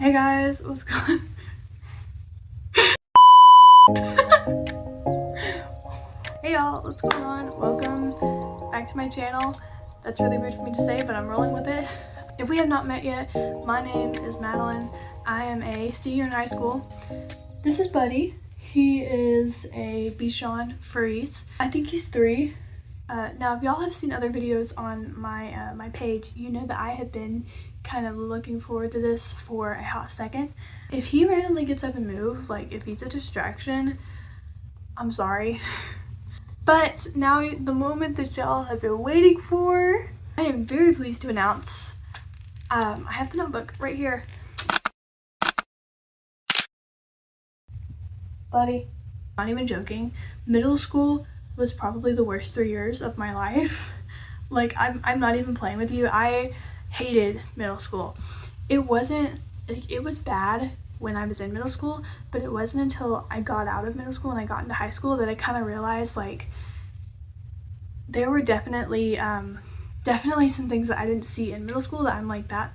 Hey guys, what's going Hey y'all, what's going on? Welcome back to my channel. That's really weird for me to say, but I'm rolling with it. If we have not met yet, my name is Madeline. I am a senior in high school. This is Buddy. He is a Bichon Frise. I think he's 3. Now, if y'all have seen other videos on my my page, you know that I have been kind of looking forward to this for a hot second. If he randomly gets up and moves, like if he's a distraction, I'm sorry. But now the moment that y'all have been waiting for, I am very pleased to announce I have the notebook right here. Buddy, not even joking, middle school was probably the worst 3 years of my life. Like, I'm not even playing with you. I hated middle school. It wasn't, like, it was bad when I was in middle school, but it wasn't until I got out of middle school and I got into high school that I kind of realized, like, there were definitely some things that I didn't see in middle school that I'm like, that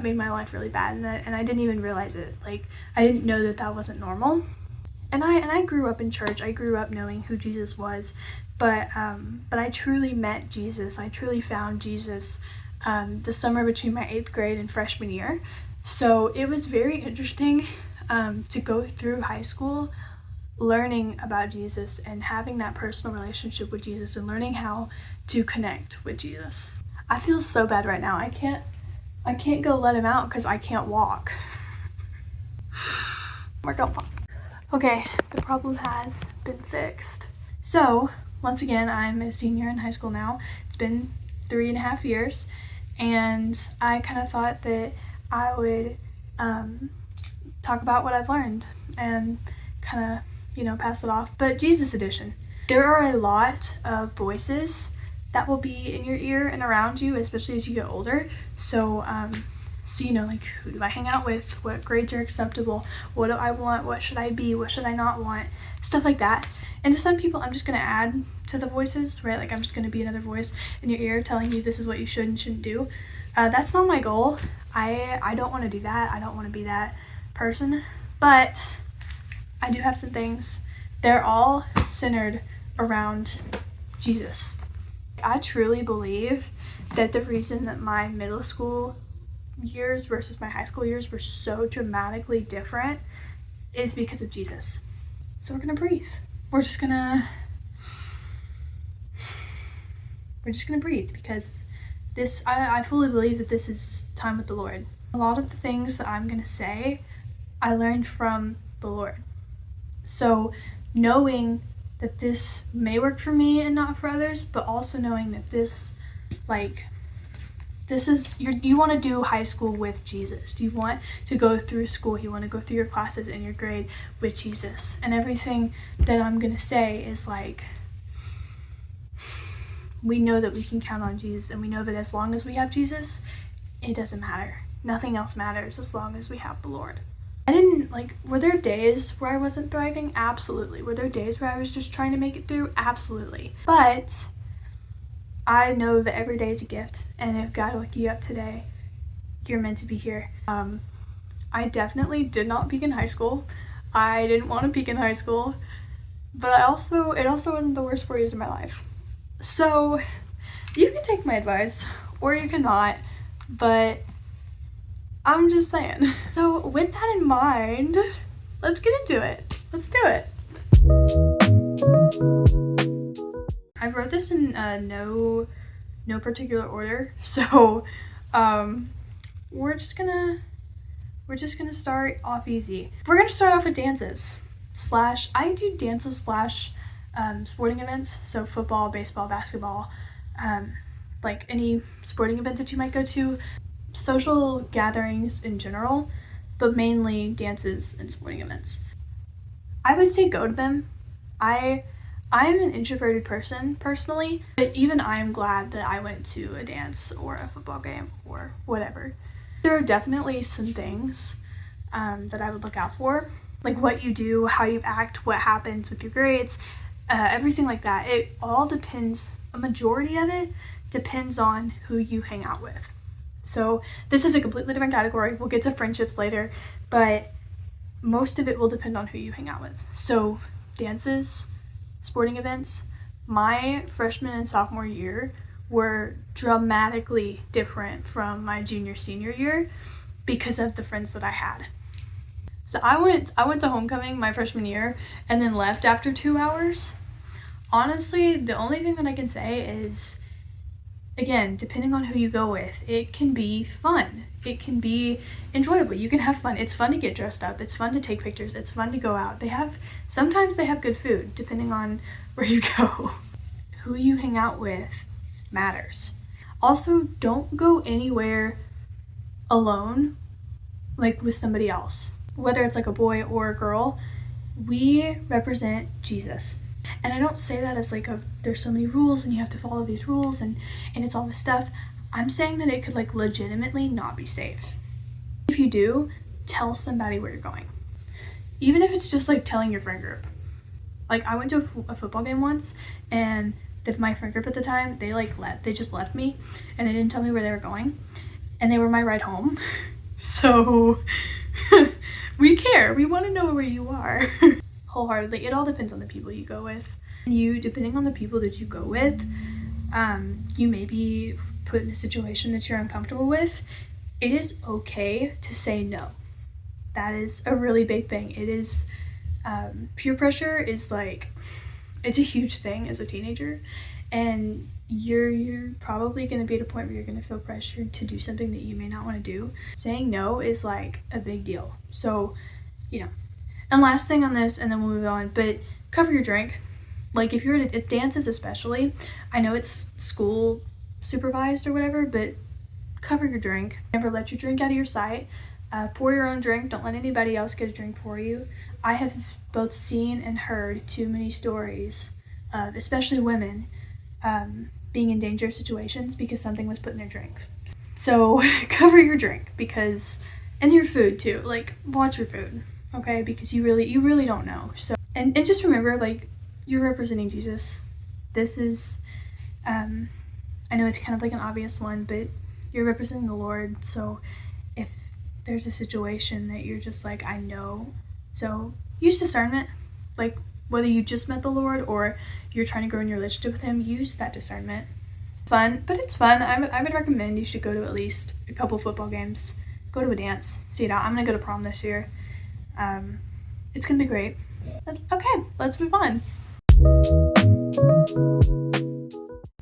made my life really bad, and I didn't even realize it. Like, I didn't know that that wasn't normal. And I grew up in church. I grew up knowing who Jesus was, but I truly met Jesus. I truly found Jesus the summer between my 8th grade and freshman year. So it was very interesting to go through high school learning about Jesus and having that personal relationship with Jesus and learning how to connect with Jesus. I feel so bad right now. I can't go let him out because I can't walk. We're going to walk. Okay, the problem has been fixed. So, once again, I'm a senior in high school now. It's been 3.5 years, and I kind of thought that I would talk about what I've learned and kind of, pass it off. But Jesus edition. There are a lot of voices that will be in your ear and around you, especially as you get older. So, like, who do I hang out with? What grades are acceptable? What do I want? What should I be? What should I not want? Stuff like that. And to some people, I'm just going to add to the voices, right? Like, I'm just going to be another voice in your ear telling you this is what you should and shouldn't do. That's not my goal. I don't want to do that. I don't want to be that person. But I do have some things. They're all centered around Jesus. I truly believe that the reason that my middle school years versus my high school years were so dramatically different is because of Jesus. So we're gonna breathe. We're just gonna breathe because I fully believe that this is time with the Lord. A lot of the things that I'm gonna say, I learned from the Lord. So knowing that this may work for me and not for others, but also knowing that this is, you want to do high school with Jesus. You want to go through school. You want to go through your classes and your grade with Jesus. And everything that I'm going to say is like, we know that we can count on Jesus, and we know that as long as we have Jesus, it doesn't matter. Nothing else matters as long as we have the Lord. Were there days where I wasn't thriving? Absolutely. Were there days where I was just trying to make it through? Absolutely. But I know that every day is a gift, and if God woke you up today, you're meant to be here. I definitely did not peak in high school. I didn't want to peak in high school, but it also wasn't the worst 4 years of my life. So you can take my advice, or you cannot, but I'm just saying. So with that in mind, let's get into it. Let's do it. I wrote this in no particular order, so we're just gonna start off easy. We're gonna start off with dances / I do dances / sporting events, so football, baseball, basketball, like any sporting event that you might go to, social gatherings in general, but mainly dances and sporting events. I would say go to them. I'm an introverted person personally, but even I'm glad that I went to a dance or a football game or whatever. There are definitely some things that I would look out for, like what you do, how you act, what happens with your grades, everything like that. It all depends, a majority of it depends on who you hang out with. So this is a completely different category. We'll get to friendships later, but most of it will depend on who you hang out with. So dances, sporting events, my freshman and sophomore year were dramatically different from my junior senior year because of the friends that I had. So I went to homecoming my freshman year and then left after 2 hours. Honestly, the only thing that I can say is, again, depending on who you go with, it can be fun. It can be enjoyable. You can have fun. It's fun to get dressed up. It's fun to take pictures. It's fun to go out. Sometimes they have good food, depending on where you go. Who you hang out with matters. Also, don't go anywhere alone, like with somebody else. Whether it's like a boy or a girl, we represent Jesus. And I don't say that as like there's so many rules and you have to follow these rules and it's all this stuff. I'm saying that it could like legitimately not be safe. If you do, tell somebody where you're going. Even if it's just like telling your friend group. Like I went to a football game once and my friend group at the time, they just left me and they didn't tell me where they were going and they were my ride home. So we care. We want to know where you are. Wholeheartedly. It all depends on the people you go with. Depending on the people that you go with, you may be put in a situation that you're uncomfortable with. It is okay to say no. That is a really big thing. It is, peer pressure is like, it's a huge thing as a teenager, and you're probably going to be at a point where you're going to feel pressured to do something that you may not want to do. Saying no is like a big deal. So, and last thing on this, and then we'll move on, but cover your drink. Like if you're at dances especially, I know it's school supervised or whatever, but cover your drink. Never let your drink out of your sight. Pour your own drink. Don't let anybody else get a drink for you. I have both seen and heard too many stories of especially women being in dangerous situations because something was put in their drink. So cover your drink and your food too. Like watch your food. Okay, because you really don't know. So and just remember, like, you're representing Jesus. This is I know it's kind of like an obvious one, but you're representing the Lord. So if there's a situation that you're just like, I know, so use discernment. Like whether you just met the Lord or you're trying to grow in your relationship with him, use that discernment. Fun, but it's fun. I would recommend you should go to at least a couple football games. Go to a dance, see it out. I'm gonna go to prom this year. It's gonna be great. Okay, let's move on.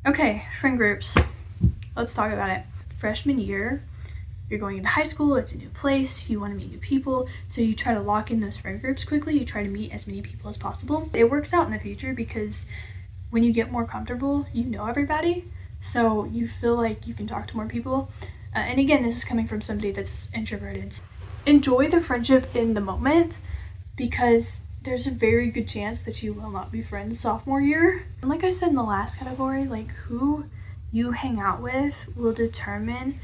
Okay, friend groups. Let's talk about it. Freshman year, you're going into high school, it's a new place, you want to meet new people, so you try to lock in those friend groups quickly, you try to meet as many people as possible. It works out in the future because when you get more comfortable, you know everybody, so you feel like you can talk to more people. And again, this is coming from somebody that's introverted. Enjoy the friendship in the moment because there's a very good chance that you will not be friends sophomore year. And like I said in the last category, like who you hang out with will determine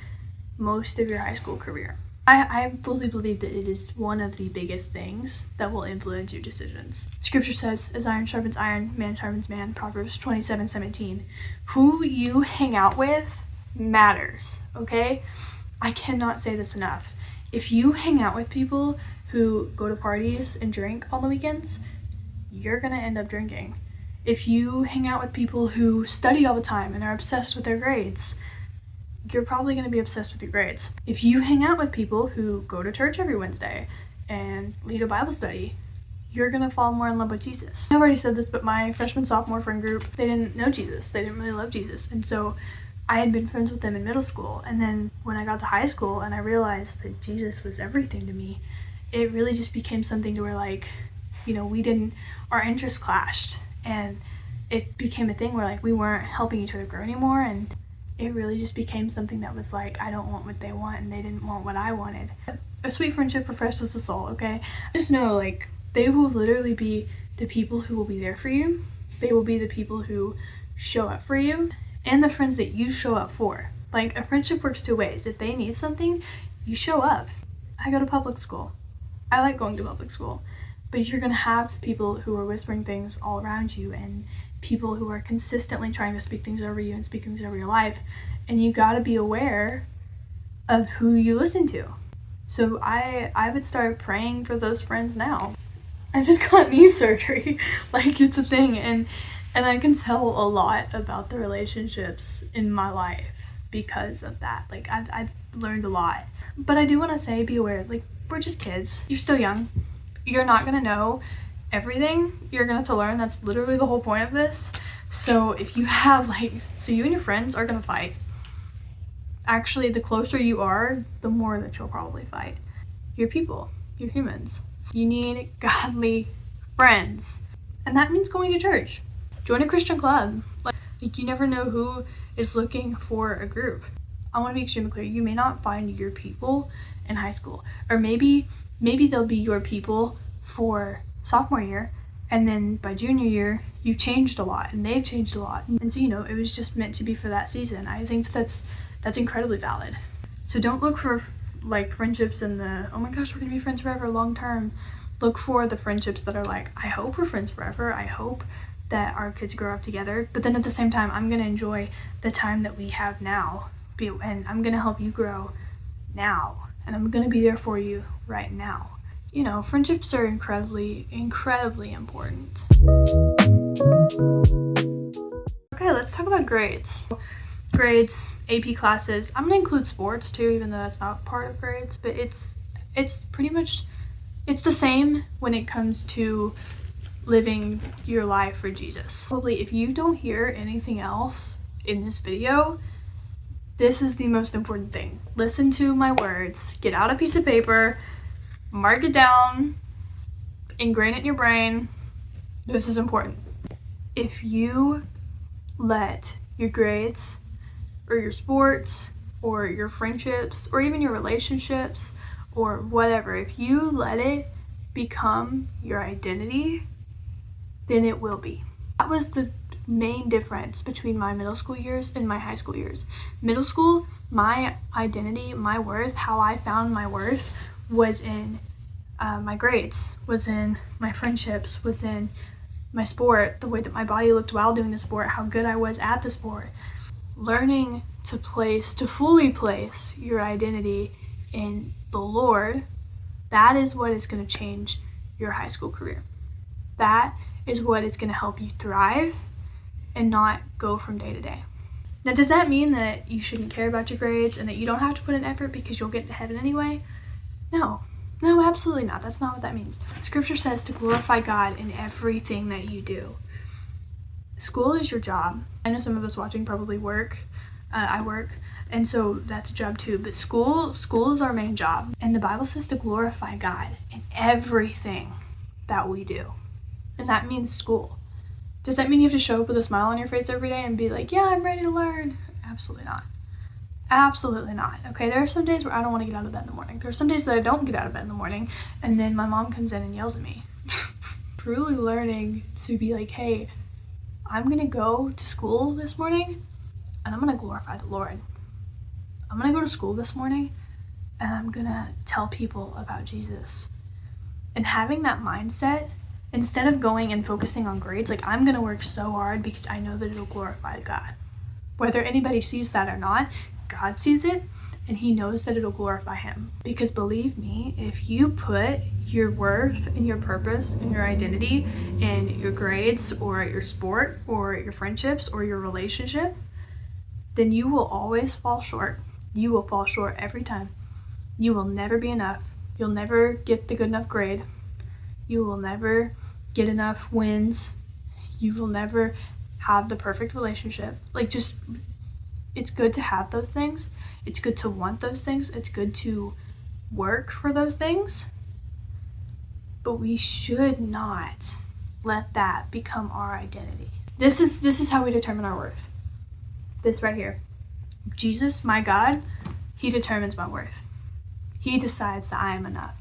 most of your high school career. I fully believe that it is one of the biggest things that will influence your decisions. Scripture says, as iron sharpens iron, man sharpens man, Proverbs 27:17. Who you hang out with matters, okay? I cannot say this enough. If you hang out with people who go to parties and drink on the weekends, you're gonna end up drinking. If you hang out with people who study all the time and are obsessed with their grades, you're probably gonna be obsessed with your grades. If you hang out with people who go to church every Wednesday and lead a Bible study, you're gonna fall more in love with Jesus. I've already said this, but my freshman, sophomore friend group, they didn't know Jesus. They didn't really love Jesus. And so I had been friends with them in middle school, and then when I got to high school and I realized that Jesus was everything to me, it really just became something to where like, our interests clashed, and it became a thing where like we weren't helping each other grow anymore, and it really just became something that was like, I don't want what they want and they didn't want what I wanted. A sweet friendship refreshes the soul, okay? Just know like they will literally be the people who will be there for you. They will be the people who show up for you, and the friends that you show up for. Like a friendship works two ways. If they need something, you show up. I go to public school. I like going to public school, but you're gonna have people who are whispering things all around you and people who are consistently trying to speak things over you and speak things over your life, and you gotta be aware of who you listen to. So I would start praying for those friends now. I just got knee surgery. Like, it's a thing, and I can tell a lot about the relationships in my life because of that. Like, I've learned a lot. But I do want to say, be aware, like, we're just kids. You're still young. You're not going to know everything. You're going to have to learn. That's literally the whole point of this. So if you have, so you and your friends are going to fight. Actually, the closer you are, the more that you'll probably fight. You're people. You're humans. You need godly friends. And that means going to church. Join a Christian club. Like, you never know who is looking for a group. I want to be extremely clear. You may not find your people in high school. Or maybe they'll be your people for sophomore year. And then by junior year, you've changed a lot. And they've changed a lot. And so, it was just meant to be for that season. I think that's incredibly valid. So don't look for friendships in the, oh my gosh, we're gonna be friends forever, long term. Look for the friendships that are like, I hope we're friends forever. I hope that our kids grow up together. But then at the same time, I'm gonna enjoy the time that we have now. And I'm gonna help you grow now. And I'm gonna be there for you right now. Friendships are incredibly, incredibly important. Okay, let's talk about grades. Grades, AP classes. I'm gonna include sports too, even though that's not part of grades, but it's pretty much, it's the same when it comes to living your life for Jesus. Probably if you don't hear anything else in this video, this is the most important thing. Listen to my words, get out a piece of paper, mark it down, ingrain it in your brain. This is important. If you let your grades or your sports or your friendships or even your relationships or whatever, if you let it become your identity, then it will be. That was the main difference between my middle school years and my high school years. Middle school, my identity, my worth, how I found my worth was in my grades, was in my friendships, was in my sport, the way that my body looked while doing the sport, how good I was at the sport. Learning to fully place your identity in the Lord, that is what is going to change your high school career. That is what is going to help you thrive and not go from day to day. Now, does that mean that you shouldn't care about your grades and that you don't have to put in effort because you'll get to heaven anyway? No, absolutely not. That's not what that means. Scripture says to glorify God in everything that you do. School is your job. I know some of us watching probably work. I work, and so that's a job too. But school is our main job. And the Bible says to glorify God in everything that we do. And that means school. Does that mean you have to show up with a smile on your face every day and be like, yeah, I'm ready to learn? Absolutely not. Absolutely not. Okay, there are some days where I don't want to get out of bed in the morning. There are some days that I don't get out of bed in the morning, and then my mom comes in and yells at me. Truly learning to be like, hey, I'm going to go to school this morning, and I'm going to glorify the Lord. I'm going to go to school this morning, and I'm going to tell people about Jesus. And having that mindset, instead of going and focusing on grades, like, I'm going to work so hard because I know that it'll glorify God. Whether anybody sees that or not, God sees it, and he knows that it'll glorify him. Because believe me, if you put your worth and your purpose and your identity in your grades or your sport or your friendships or your relationship, then you will always fall short. You will fall short every time. You will never be enough. You'll never get the good enough grade. You will never get enough wins. You will never have the perfect relationship. It's good to have those things. It's good to want those things. It's good to work for those things. But we should not let that become our identity. This is how we determine our worth. This right here. Jesus, my God, he determines my worth. He decides that I am enough.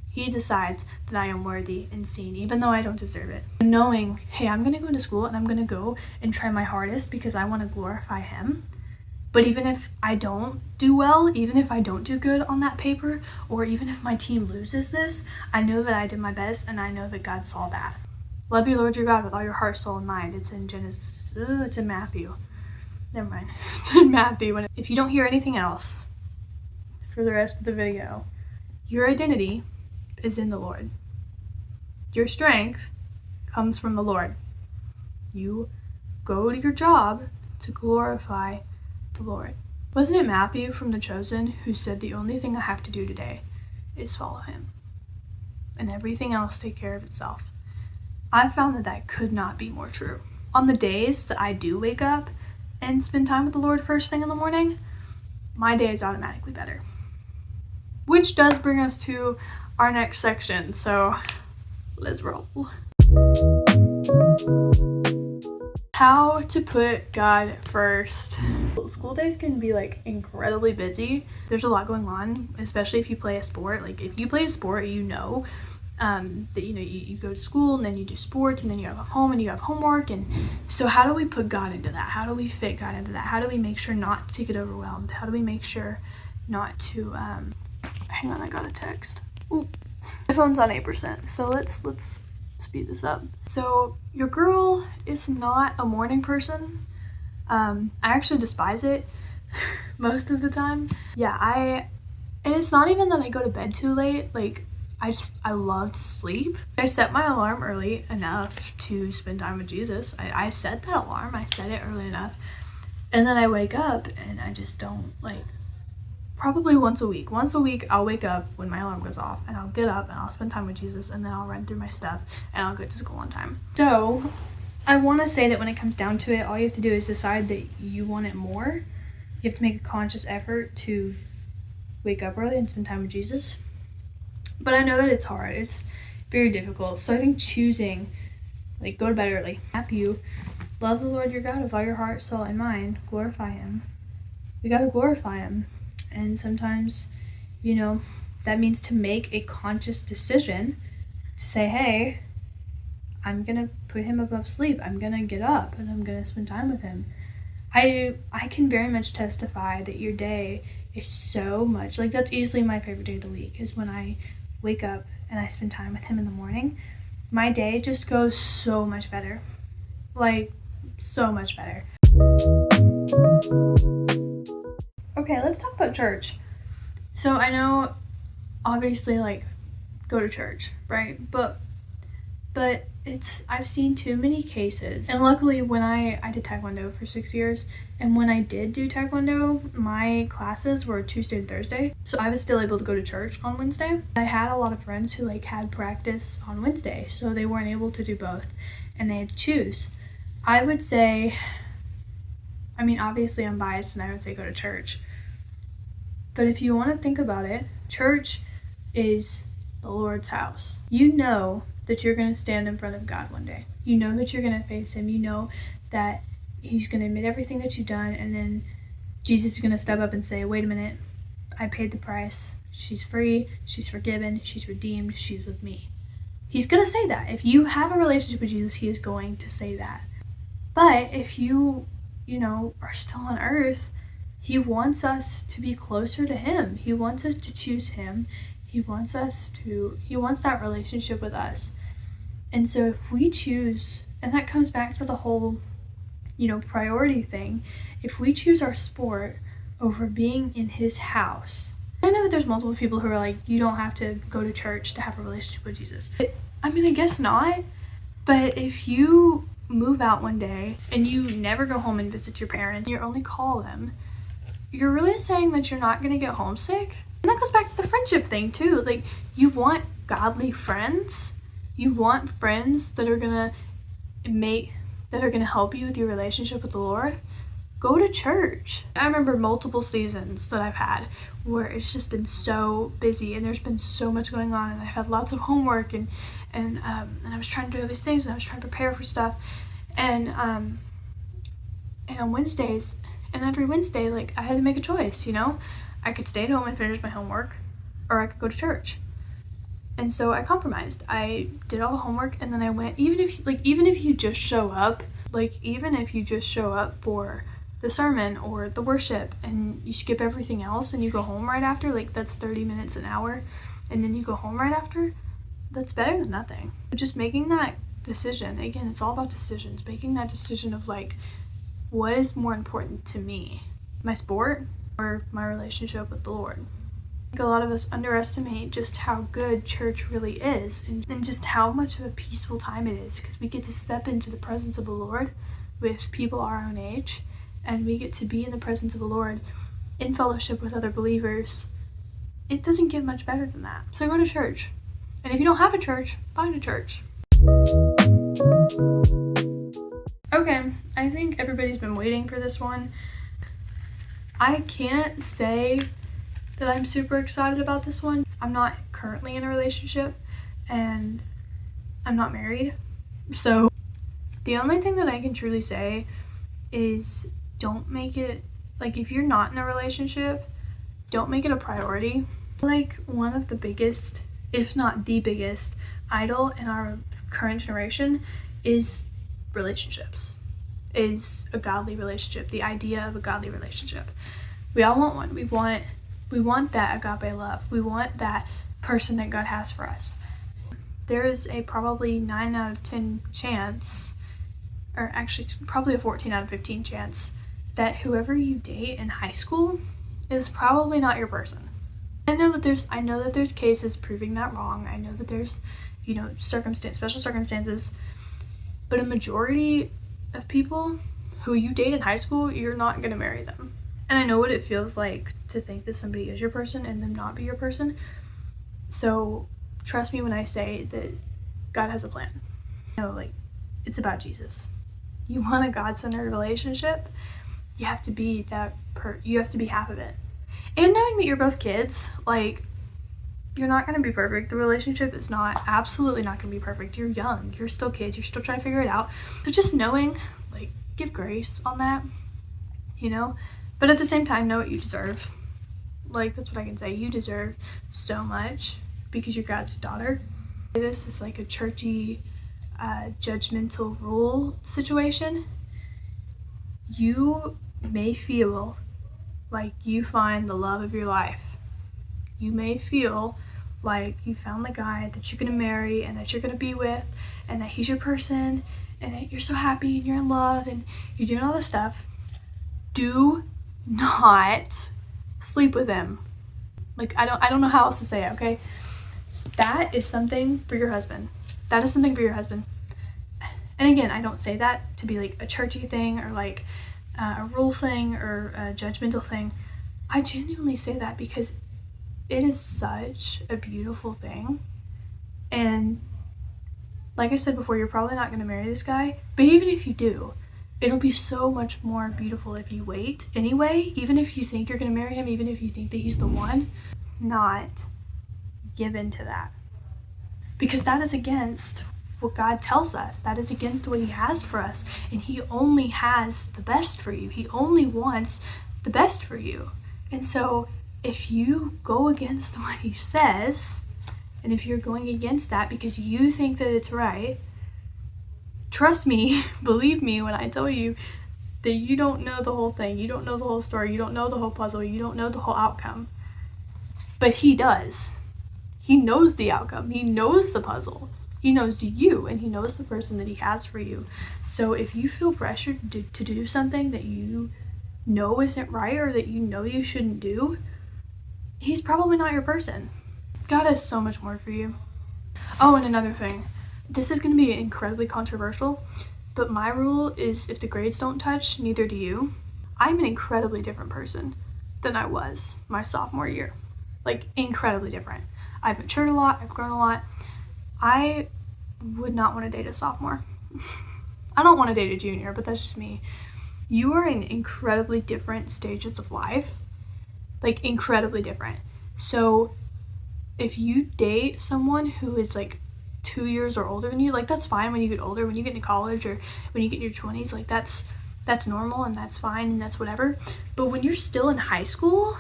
He decides that I am worthy and seen, even though I don't deserve it. Knowing, hey, I'm going to go to school and I'm going to go and try my hardest because I want to glorify him. But even if I don't do well, even if I don't do good on that paper, or even if my team loses this, I know that I did my best and I know that God saw that. Love your Lord your God with all your heart, soul, and mind. It's in Matthew. Never mind. It's in Matthew. If you don't hear anything else, for the rest of the video. Your identity is in the Lord. Your strength comes from the Lord. You go to your job to glorify the Lord. Wasn't it Matthew from The Chosen who said the only thing I have to do today is follow him, and everything else take care of itself? I found that could not be more true. On the days that I do wake up and spend time with the Lord first thing in the morning, my day is automatically better. Which does bring us to our next section, so let's roll. How to put God first. School days can be like incredibly busy. There's a lot going on, especially if you play a sport. Like if you play a sport, you know that you go to school and then you do sports and then you have a home and you have homework. And so how do we put God into that? How do we fit God into that? How do we make sure not to get overwhelmed? How do we make sure not to hang on, I got a text. Ooh, my phone's on 8%, so let's speed this up. So your girl is not a morning person. I actually despise it most of the time. Yeah, and it's not even that I go to bed too late. Like I love to sleep. I set my alarm early enough to spend time with Jesus. I set that alarm. I set it early enough. And then I wake up and I just don't, like, probably once a week. Once a week, I'll wake up when my alarm goes off and I'll get up and I'll spend time with Jesus and then I'll run through my stuff and I'll go to school on time. So I want to say that when it comes down to it, all you have to do is decide that you want it more. You have to make a conscious effort to wake up early and spend time with Jesus. But I know that it's hard. It's very difficult. So I think choosing, like, go to bed early. Matthew, love the Lord your God with all your heart, soul, and mind. Glorify him. We got to glorify him. And sometimes, that means to make a conscious decision to say, hey, I'm going to put him above sleep. I'm going to get up and I'm going to spend time with him. I can very much testify that your day is so much, like, that's easily my favorite day of the week, is when I wake up and I spend time with him in the morning. My day just goes so much better. Like, so much better. Okay, let's talk about church. So I know, obviously, like, go to church, right? But I've seen too many cases. And luckily, when I did Taekwondo for 6 years, and when I did do Taekwondo, my classes were Tuesday and Thursday. So I was still able to go to church on Wednesday. I had a lot of friends who, like, had practice on Wednesday, so they weren't able to do both, and they had to choose. I would say, obviously I'm biased, and I would say go to church. But if you want to think about it, church is the Lord's house. You know that you're going to stand in front of God one day. You know that you're going to face him. You know that he's going to admit everything that you've done, and then Jesus is going to step up and say, wait a minute, I paid the price. She's free. She's forgiven. She's redeemed. She's with me. He's going to say that. If you have a relationship with Jesus, he is going to say that. But if you are still on earth, he wants us to be closer to him. He wants us to choose him. He wants that relationship with us. And so if we choose, and that comes back to the whole, priority thing. If we choose our sport over being in his house, I know that there's multiple people who are like, you don't have to go to church to have a relationship with Jesus. I guess not. But if you move out one day and you never go home and visit your parents, you only call them, you're really saying that you're not going to get homesick? And that goes back to the friendship thing too. Like, you want godly friends. You want friends that are going to help you with your relationship with the Lord. Go to church. I remember multiple seasons that I've had where it's just been so busy and there's been so much going on, and I've had lots of homework and I was trying to do all these things and I was trying to prepare for stuff. And on Wednesdays, and every Wednesday, like, I had to make a choice, I could stay at home and finish my homework, or I could go to church. And so I compromised. I did all the homework and then I went, even if you just show up for the sermon or the worship and you skip everything else and you go home right after, like, that's 30 minutes, an hour, and then you go home right after, that's better than nothing. Just making that decision, again, it's all about decisions, making that decision of, like, what is more important to me, my sport or my relationship with the Lord? think a lot of us underestimate just how good church really is and just how much of a peaceful time it is, because we get to step into the presence of the Lord with people our own age, and we get to be in the presence of the Lord in fellowship with other believers. It doesn't get much better than that. So go to church. And if you don't have a church, find a church. Okay, I think everybody's been waiting for this one. I can't say that I'm super excited about this one. I'm not currently in a relationship and I'm not married. So the only thing that I can truly say is don't make it, like, if you're not in a relationship, don't make it a priority. Like, one of the biggest, if not the biggest, idol in our current generation is relationships, is a godly relationship, the idea of a godly relationship. We all want one. We want that agape love. We want that person that God has for us. There is a probably 9 out of 10 chance, or actually it's probably a 14 out of 15 chance, that whoever you date in high school is probably not your person. I know that there's cases proving that wrong. I know that there's, special circumstances, but a majority of people who you date in high school, you're not going to marry them. And I know what it feels like to think that somebody is your person and them not be your person. So trust me when I say that God has a plan. It's about Jesus. You want a God-centered relationship, you have to be you have to be half of it. And knowing that you're both kids, you're not going to be perfect. The relationship is absolutely not going to be perfect. You're young. You're still kids. You're still trying to figure it out. So just knowing, give grace on that, But at the same time, know what you deserve. That's what I can say. You deserve so much because you're God's daughter. This is like a churchy, judgmental rule situation. You may feel like you find the love of your life. You may feel like you found the guy that you're going to marry and that you're going to be with, and that he's your person, and that you're so happy and you're in love and you're doing all this stuff. Do not sleep with him. I don't know how else to say it, okay? That is something for your husband. That is something for your husband. And again, I don't say that to be a churchy thing or a rule thing or a judgmental thing. I genuinely say that because it is such a beautiful thing. And like I said before, you're probably not going to marry this guy, but even if you do, it'll be so much more beautiful if you wait anyway, even if you think you're going to marry him, even if you think that he's the one. Not give in to that. Because that is against what God tells us. That is against what he has for us. And he only has the best for you. He only wants the best for you. And so if you go against what he says, and if you're going against that because you think that it's right, trust me, believe me when I tell you that you don't know the whole thing. You don't know the whole story. You don't know the whole puzzle. You don't know the whole outcome. But he does. He knows the outcome. He knows the puzzle. He knows you, and he knows the person that he has for you. So if you feel pressured to do something that you know isn't right or that you know you shouldn't do, he's probably not your person. God has so much more for you. Oh, and another thing. This is going to be incredibly controversial, but my rule is if the grades don't touch, neither do you. I'm an incredibly different person than I was my sophomore year. Incredibly different. I've matured a lot. I've grown a lot. I would not want to date a sophomore. I don't want to date a junior, but that's just me. You are in incredibly different stages of life. Incredibly different. So if you date someone who is 2 years or older than you, that's fine when you get older, when you get into college or when you get in your 20s, that's normal and that's fine and that's whatever. But when you're still in high school,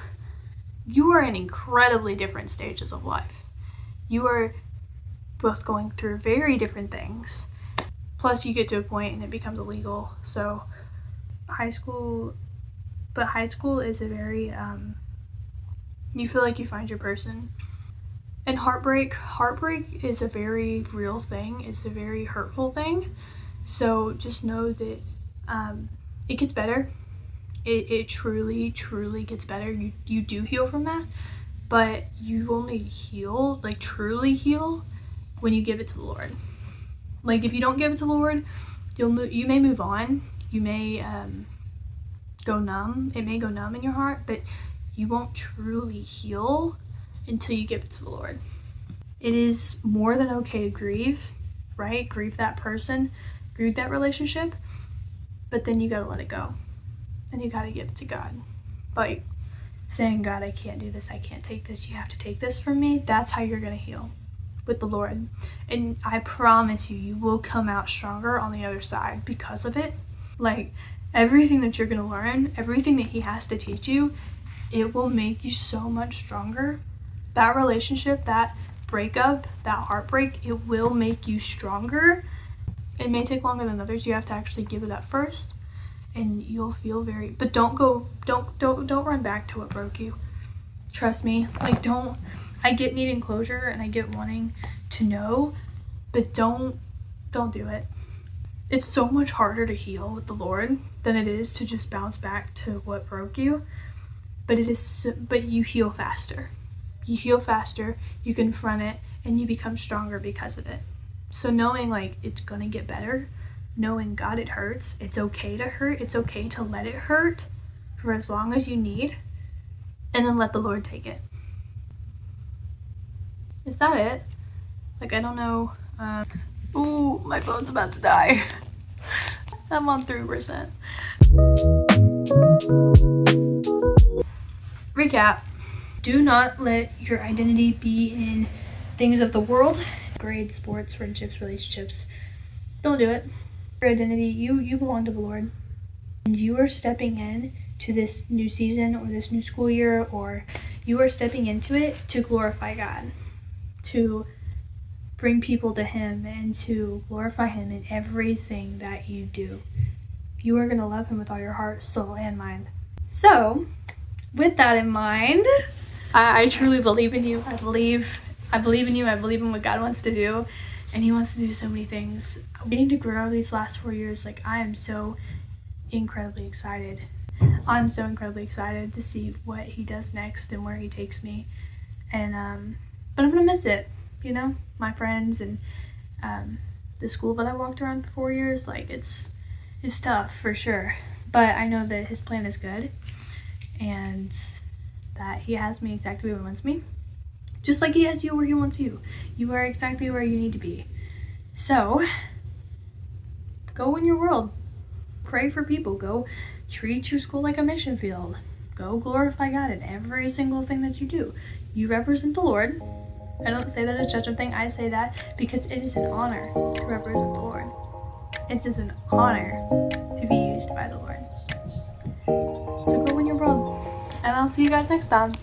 you are in incredibly different stages of life. You are both going through very different things. Plus you get to a point and it becomes illegal. So high school is a very, you feel like you find your person. And heartbreak is a very real thing. It's a very hurtful thing. So just know that it gets better. It truly, truly gets better. You do heal from that. but you only heal, like truly heal, when you give it to the Lord. Like if you don't give it to the Lord, you may move on, you may go numb, it may go numb in your heart, but you won't truly heal until you give it to the Lord. It is more than okay to grieve, right? Grieve that person, grieve that relationship, but then you gotta let it go. And you gotta give it to God. Like saying, God, I can't do this, I can't take this, you have to take this from me. That's how you're gonna heal with the Lord. And I promise you, you will come out stronger on the other side because of it. Like everything that you're gonna learn, everything that He has to teach you, it will make you so much stronger. That relationship, that breakup, that heartbreak, it will make you stronger. It may take longer than others. You have to actually give it up first, and you'll feel but don't run back to what broke you. Trust me. Like I get needing closure and I get wanting to know, but don't do it. It's so much harder to heal with the Lord than it is to just bounce back to what broke you. But you heal faster. You heal faster, you confront it, and you become stronger because of it. So knowing like it's gonna get better, knowing God, it hurts, it's okay to hurt, it's okay to let it hurt for as long as you need, and then let the Lord take it. Is that it? Like, I don't know. Ooh, my phone's about to die. I'm on 3%. Recap. Do not let your identity be in things of the world, grades, sports, friendships, relationships. Don't do it. Your identity, you belong to the Lord. And you are stepping in to this new season or this new school year, or you are stepping into it to glorify God, to bring people to Him and to glorify Him in everything that you do. You are going to love Him with all your heart, soul, and mind. So, with that in mind, I truly believe in you. I believe in you. I believe in what God wants to do, and He wants to do so many things. Getting to grow these last 4 years, like I am so incredibly excited. I'm so incredibly excited to see what He does next and where He takes me. And but I'm gonna miss it, you know, my friends and the school that I walked around for 4 years. Like it's tough for sure, but I know that His plan is good, and that He has me exactly where He wants me, just like He has you where He wants you. You are exactly where you need to be. So go in your world, pray for people, go treat your school like a mission field, go glorify God in every single thing that you do. You represent the Lord. I don't say that as a judgment thing. I say that because it is an honor to represent the Lord. It's just an honor to be used by the Lord. So go in your world, and I'll see you guys next time.